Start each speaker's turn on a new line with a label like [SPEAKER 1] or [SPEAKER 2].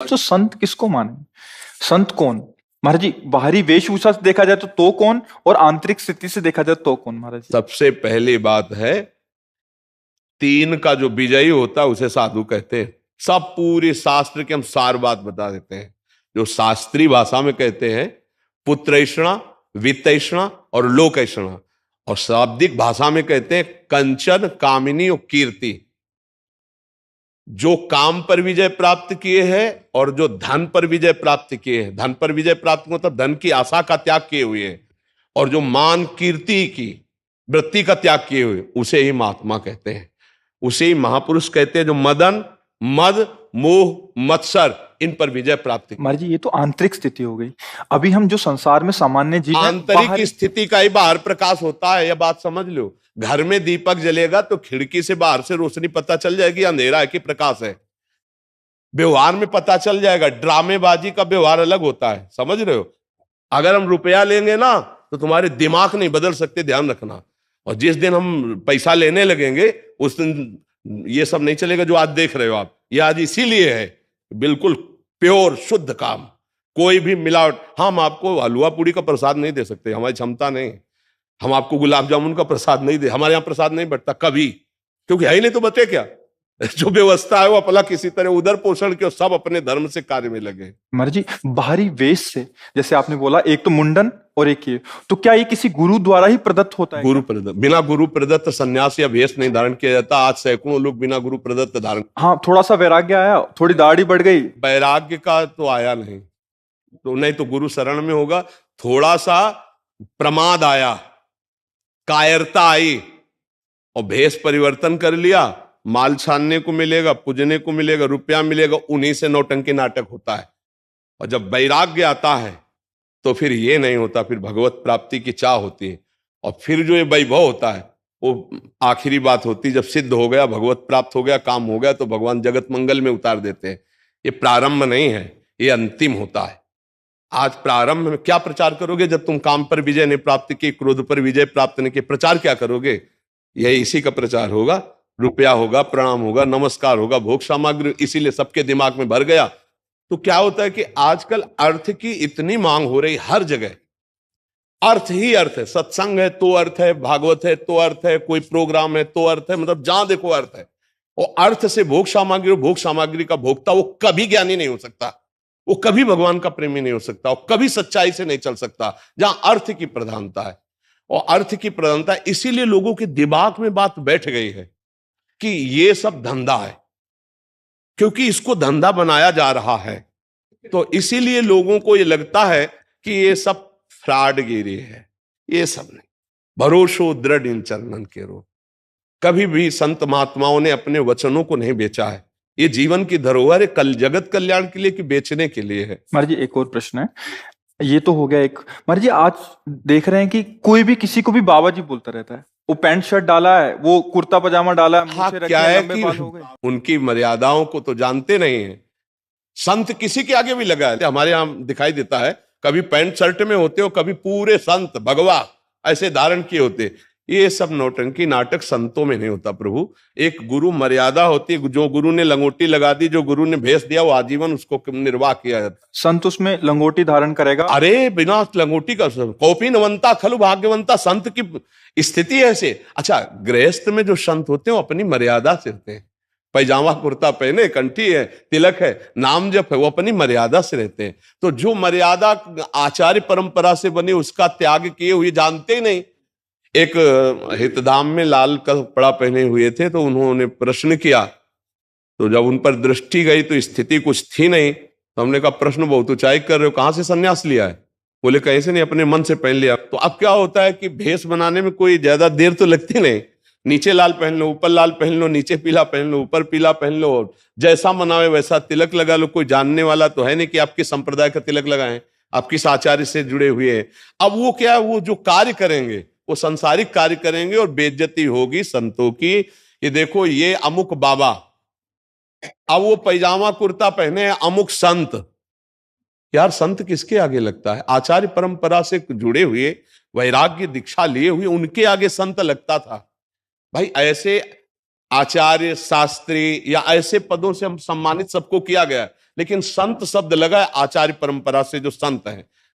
[SPEAKER 1] तो संत किसको माने? संत कौन महाराज जी? बाहरी वेशभूषा से देखा जाए तो कौन, और आंतरिक स्थिति से देखा जाए तो कौन महाराज जी?
[SPEAKER 2] सबसे पहली बात है, तीन का जो विजयी होता है उसे साधु कहते हैं। सब पूरे शास्त्र के हम सार बात बता देते हैं। जो शास्त्रीय भाषा में कहते हैं पुत्रैषणा, वित्तैषणा और लोकैषणा, और शाब्दिक भाषा में कहते हैं कंचन, कामिनी और कीर्ति। जो काम पर विजय प्राप्त किए हैं और जो धन पर विजय प्राप्त किए हैं, धन पर विजय प्राप्त मतलब धन की आशा का त्याग किए हुए हैं, और जो मान कीर्ति की वृत्ति का त्याग किए हुए, उसे ही महात्मा कहते हैं, उसे ही महापुरुष कहते हैं। जो मदन, मद, मोह, मत्सर, इन पर विजय प्राप्त की।
[SPEAKER 1] महाराज जी ये तो आंतरिक स्थिति हो गई। अभी हम जो संसार में सामान्य जीव हैं,
[SPEAKER 2] आंतरिक स्थिति का ही बाहर प्रकाश होता है, यह बात समझ लो। घर में दीपक जलेगा तो खिड़की से बाहर से रोशनी पता चल जाएगी अंधेरा है कि प्रकाश है। व्यवहार में पता चल जाएगा। ड्रामेबाजी का व्यवहार अलग होता है, समझ रहे हो। अगर हम रुपया लेंगे ना तो तुम्हारे दिमाग नहीं बदल सकते, ध्यान रखना। और जिस दिन हम पैसा लेने लगेंगे उस दिन ये सब नहीं चलेगा जो आज देख रहे हो आप। ये आज इसीलिए है बिल्कुल प्योर शुद्ध काम, कोई भी मिलावट। हम आपको हलवा पूड़ी का प्रसाद नहीं दे सकते, हमारी क्षमता नहीं। हम आपको गुलाब जामुन का प्रसाद नहीं दे, हमारे यहां प्रसाद नहीं बटता कभी, क्योंकि है ही नहीं तो बचे क्या। जो व्यवस्था है वो अपना किसी तरह उधर पोषण के, सब अपने धर्म से कार्य में लगे।
[SPEAKER 1] महाराज जी बाहरी वेश से, जैसे आपने बोला एक तो मुंडन और एक ये, तो क्या ये किसी गुरु द्वारा ही प्रदत्त होता है?
[SPEAKER 2] गुरु प्रदत्त, बिना गुरु प्रदत्त संन्यास या वेश नहीं धारण किया जाता। आज सैकड़ों लोग बिना गुरु प्रदत्त धारण।
[SPEAKER 1] हाँ, थोड़ा सा वैराग्य आया, थोड़ी दाढ़ी बढ़ गई,
[SPEAKER 2] वैराग्य का तो आया नहीं, तो नहीं तो गुरु शरण में होगा। थोड़ा सा प्रमाद आया, कायरता आई, और भेष परिवर्तन कर लिया। माल छानने को मिलेगा, पूजने को मिलेगा, रुपया मिलेगा, उन्हीं से नौटंकी नाटक होता है। और जब वैराग्य आता है तो फिर ये नहीं होता, फिर भगवत प्राप्ति की चाह होती है। और फिर जो ये वैभव होता है वो आखिरी बात होती है। जब सिद्ध हो गया, भगवत प्राप्त हो गया, काम हो गया, तो भगवान जगत मंगल में उतार देते हैं। ये प्रारंभ नहीं है, ये अंतिम होता है। आज प्रारंभ में क्या प्रचार करोगे जब तुम काम पर विजय नहीं प्राप्त की, क्रोध पर विजय प्राप्त नहीं की? प्रचार क्या करोगे? यही इसी का प्रचार होगा। रुपया होगा, प्रणाम होगा, नमस्कार होगा, भोग सामग्री, इसीलिए सबके दिमाग में भर गया। तो क्या होता है कि आजकल अर्थ की इतनी मांग हो रही, हर जगह अर्थ ही अर्थ है। सत्संग है तो अर्थ है, भागवत है तो अर्थ है, कोई प्रोग्राम है तो अर्थ है, मतलब जहां देखो अर्थ है। और अर्थ से भोग सामग्री, भोग सामग्री का भोक्ता वो कभी ज्ञानी नहीं हो सकता, वो कभी भगवान का प्रेमी नहीं हो सकता, वो कभी सच्चाई से नहीं चल सकता जहां अर्थ की प्रधानता है। और अर्थ की प्रधानता, इसीलिए लोगों के दिमाग में बात बैठ गई है कि ये सब धंधा है, क्योंकि इसको धंधा बनाया जा रहा है। तो इसीलिए लोगों को ये लगता है कि ये सब फ्रॉडगिरी है। ये सब नहीं, भरोसो दृढ़ इन चरणन के रो। कभी भी संत महात्माओं ने अपने वचनों को नहीं बेचा है। ये जीवन की धरोहर है, कल जगत कल्याण के लिए कि बेचने के लिए है।
[SPEAKER 1] महाराज जी एक और प्रश्न है, ये तो हो गया एक। महाराज जी आज देख रहे हैं कि कोई भी किसी को भी बाबा जी बोलता रहता है। वो पैंट शर्ट डाला है, वो कुर्ता पजामा डाला है,
[SPEAKER 2] हाँ, क्या है कि उनकी मर्यादाओं को तो जानते नहीं है। संत किसी के आगे भी लगा है, हमारे यहां दिखाई देता है, कभी पैंट शर्ट में होते हो, कभी पूरे संत भगवा ऐसे धारण किए होते। ये सब नौटंकी नाटक संतों में नहीं होता प्रभु। एक गुरु मर्यादा होती है। जो गुरु ने लंगोटी लगा दी, जो गुरु ने भेष दिया, वो आजीवन उसको निर्वाह किया जाता।
[SPEAKER 1] संत उसमें लंगोटी धारण करेगा?
[SPEAKER 2] अरे बिना लंगोटी का कौपी नवंता खलु भाग्यवंता, संत की स्थिति ऐसे। अच्छा, गृहस्थ में जो संत होते हैं वो अपनी मर्यादा से होते हैं। पैजामा कुर्ता पहने, कंठी है, तिलक है, नाम जप है, वो अपनी मर्यादा से रहते हैं। तो जो मर्यादा आचार्य परंपरा से बनी उसका त्याग किए हुए जानते ही नहीं। एक हितधाम में लाल कपड़ा पहने हुए थे, तो उन्होंने प्रश्न किया, तो जब उन पर दृष्टि गई तो स्थिति कुछ थी नहीं। तो हमने कहा प्रश्न बहुत ऊंचाई कर रहे हो, कहां से सन्यास लिया है? बोले कहीं से नहीं, अपने मन से पहन लिया। तो अब क्या होता है कि भेष बनाने में कोई ज्यादा देर तो लगती नहीं। नीचे लाल पहन लो, ऊपर लाल पहन लो, नीचे पीला पहन लो, ऊपर पीला पहन लो, जैसा मनावे वैसा तिलक लगा लो। कोई जानने वाला तो है नहीं कि आपके संप्रदाय का तिलक लगाएं, आप किस आचार्य से जुड़े हुए हैं। अब वो क्या है, वो जो कार्य करेंगे वो संसारिक कार्य करेंगे और बेइज्जती होगी संतों की। ये देखो, ये अमुक बाबा, अब वो पैजामा कुर्ता पहने हैं अमुक संत। यार संत किसके आगे लगता है? आचार्य परंपरा से जुड़े हुए, वैराग्य दीक्षा लिए हुए, उनके आगे संत लगता था। भाई ऐसे आचार्य, शास्त्री या ऐसे पदों से हम सम्मानित सबको किया गया, लेकिन संत शब्द लगा है आचार्य परंपरा से जो संत है,